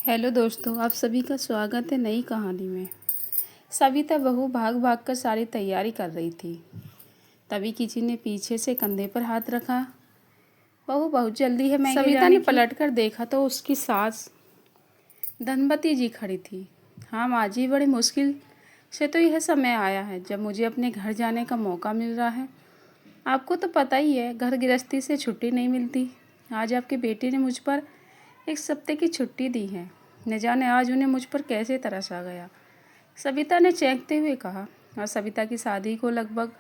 Hello दोस्तों, आप सभी का स्वागत है नई कहानी में। सविता बहू भाग भाग कर सारी तैयारी कर रही थी। तभी किसी ने पीछे से कंधे पर हाथ रखा। बहू बहुत जल्दी है मैके सविता जाने ने की। पलट कर देखा तो उसकी सास धनवती जी खड़ी थी। हाँ माँ जी, बड़ी मुश्किल से तो यह समय आया है जब मुझे अपने घर जाने का मौका मिल रहा है। आपको तो पता ही है, घर गृहस्थी से छुट्टी नहीं मिलती। आज आपके बेटे ने मुझ पर एक हफ्ते की छुट्टी दी है। न जाने आज उन्हें मुझ पर कैसे तरस आ गया, सविता ने चौंकते हुए कहा। और सविता की शादी को लगभग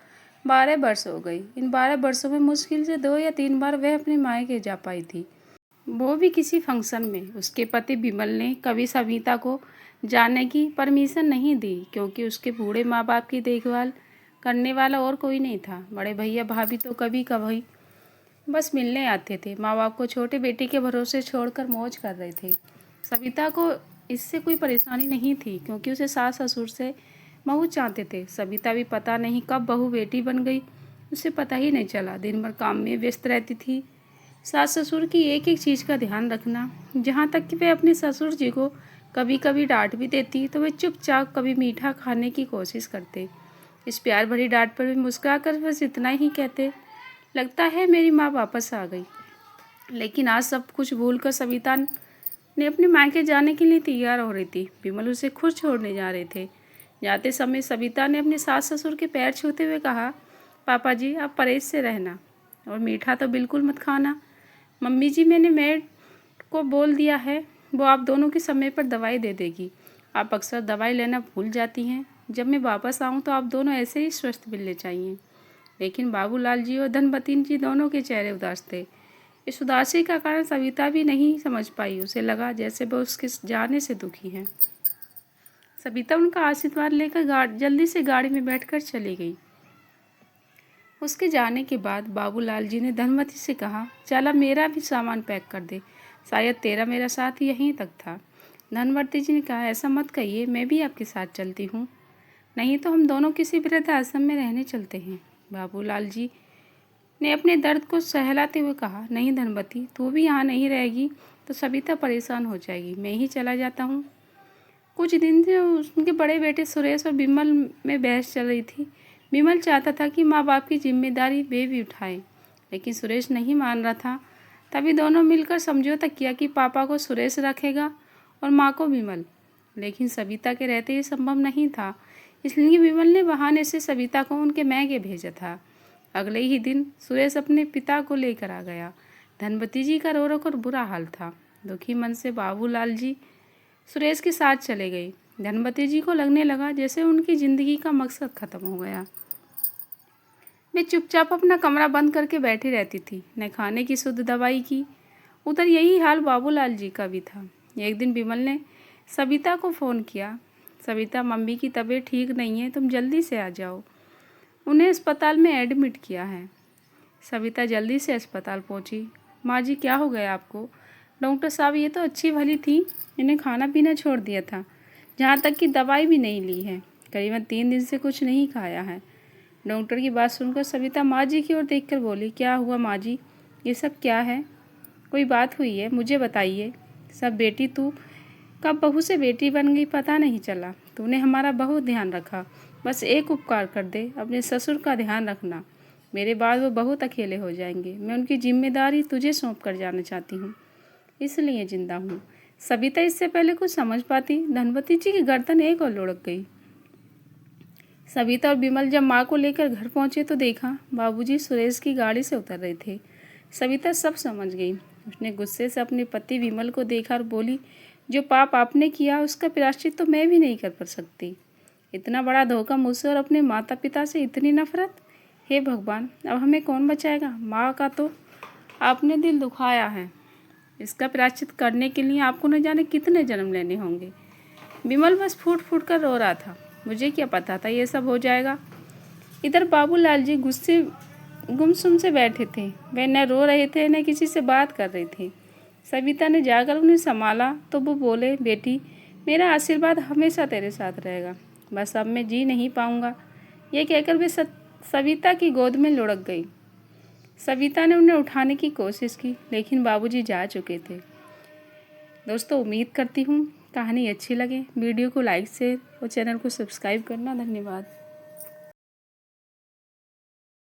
12 वर्ष हो गई। इन 12 वर्षों में मुश्किल से 2 या 3 बार वह अपने मायके जा पाई थी, वो भी किसी फंक्शन में। उसके पति विमल ने कभी सविता को जाने की परमिशन नहीं दी, क्योंकि उसके बूढ़े माँ बाप की देखभाल करने वाला और कोई नहीं था। बड़े भैया भाभी तो कभी कभी बस मिलने आते थे। माँ बाप को छोटे बेटे के भरोसे छोड़कर मौज कर रहे थे। सविता को इससे कोई परेशानी नहीं थी, क्योंकि उसे सास ससुर से बहू चाहते थे। सविता भी पता नहीं कब बहू बेटी बन गई, उसे पता ही नहीं चला। दिन भर काम में व्यस्त रहती थी। सास ससुर की एक एक चीज़ का ध्यान रखना, जहाँ तक कि वे अपने ससुर जी को कभी कभी डांट भी देती तो वे चुपचाप कभी मीठा खाने की कोशिश करते। इस प्यार भरी डांट पर भी मुस्कुरा कर बस इतना ही कहते, लगता है मेरी माँ वापस आ गई। लेकिन आज सब कुछ भूलकर सविता ने अपने मायके जाने के लिए तैयार हो रही थी। विमल उसे खुद छोड़ने जा रहे थे। जाते समय सविता ने अपने सास ससुर के पैर छूते हुए कहा, पापा जी आप परहेज से रहना और मीठा तो बिल्कुल मत खाना। मम्मी जी, मैंने मेड को बोल दिया है, वो आप दोनों की समय पर दवाई दे देगी। आप अक्सर दवाई लेना भूल जाती हैं। जब मैं वापस आऊँ तो आप दोनों ऐसे ही स्वस्थ मिलने चाहिए। लेकिन बाबूलाल जी और धनपति जी दोनों के चेहरे उदास थे। इस उदासी का कारण सविता भी नहीं समझ पाई। उसे लगा जैसे वह उसके जाने से दुखी है। सविता उनका आशीर्वाद लेकर जल्दी से गाड़ी में बैठकर चली गई। उसके जाने के बाद बाबूलाल जी ने धनवती से कहा, चला मेरा भी सामान पैक कर दे, शायद तेरा मेरा साथ यहीं तक था। धनवती जी ने कहा, ऐसा मत कहिए, मैं भी आपके साथ चलती हूँ। नहीं तो हम दोनों किसी वृद्ध आश्रम में रहने चलते हैं। बाबूलाल जी ने अपने दर्द को सहलाते हुए कहा, नहीं धनवती, तू भी यहाँ नहीं रहेगी तो सविता परेशान हो जाएगी, मैं ही चला जाता हूँ। कुछ दिन से उनके बड़े बेटे सुरेश और विमल में बहस चल रही थी। विमल चाहता था कि माँ बाप की जिम्मेदारी वे भी उठाएं, लेकिन सुरेश नहीं मान रहा था। तभी दोनों मिलकर समझौता किया कि पापा को सुरेश रखेगा और माँ को विमल। लेकिन सविता के रहते ये संभव नहीं था, इसलिए विमल ने बहाने से सविता को उनके मैके भेजा था। अगले ही दिन सुरेश अपने पिता को लेकर आ गया। धनवती जी का रो रो कर बुरा हाल था। दुखी मन से बाबूलाल जी सुरेश के साथ चले गए। धनवती जी को लगने लगा जैसे उनकी जिंदगी का मकसद खत्म हो गया। वे चुपचाप अपना कमरा बंद करके बैठी रहती थी, न खाने की शुद्ध दवाई की। उधर यही हाल बाबूलाल जी का भी था। एक दिन विमल ने सविता को फ़ोन किया, सविता मम्मी की तबीयत ठीक नहीं है, तुम जल्दी से आ जाओ, उन्हें अस्पताल में एडमिट किया है। सविता जल्दी से अस्पताल पहुंची। माँ जी, क्या हो गया आपको? डॉक्टर साहब, ये तो अच्छी भली थी, इन्हें खाना पीना छोड़ दिया था, जहाँ तक कि दवाई भी नहीं ली है, करीबन 3 दिन से कुछ नहीं खाया है। डॉक्टर की बात सुनकर सविता माँ जी की ओर देखकर बोली, क्या हुआ माँ जी, ये सब क्या है? कोई बात हुई है, मुझे बताइए। सब बेटी, तू कब बहू से बेटी बन गई पता नहीं चला। तूने हमारा बहुत ध्यान रखा। बस एक उपकार कर दे, अपने ससुर का ध्यान रखना। मेरे बाद वो बहुत अकेले हो जाएंगे। मैं उनकी जिम्मेदारी तुझे सौंप कर जाना चाहती हूँ, इसलिए जिंदा हूँ। सविता इससे पहले कुछ समझ पाती, धनवती जी की गर्दन एक और लुढ़क गई। सविता और विमल जब माँ को लेकर घर पहुँचे तो देखा बाबूजी सुरेश की गाड़ी से उतर रहे थे। सविता सब समझ गई। उसने गुस्से से अपने पति विमल को देखा और बोली, जो पाप आपने किया उसका प्रायश्चित तो मैं भी नहीं कर सकती। इतना बड़ा धोखा मुझसे और अपने माता पिता से, इतनी नफरत। हे भगवान, अब हमें कौन बचाएगा? माँ का तो आपने दिल दुखाया है, इसका प्रायश्चित करने के लिए आपको न जाने कितने जन्म लेने होंगे। विमल बस फूट फूट कर रो रहा था, मुझे क्या पता था ये सब हो जाएगा। इधर बाबूलाल जी गुस्से गुमसुम से बैठे थे। वे न रो रहे थे न किसी से बात कर रहे थे। सविता ने जाकर उन्हें संभाला तो वो बोले, बेटी, मेरा आशीर्वाद हमेशा तेरे साथ रहेगा, बस अब मैं जी नहीं पाऊंगा। ये कहकर वे सविता की गोद में लुढ़क गई। सविता ने उन्हें उठाने की कोशिश की, लेकिन बाबूजी जा चुके थे। दोस्तों उम्मीद करती हूँ कहानी अच्छी लगे। वीडियो को लाइक शेयर और चैनल को सब्सक्राइब करना। धन्यवाद।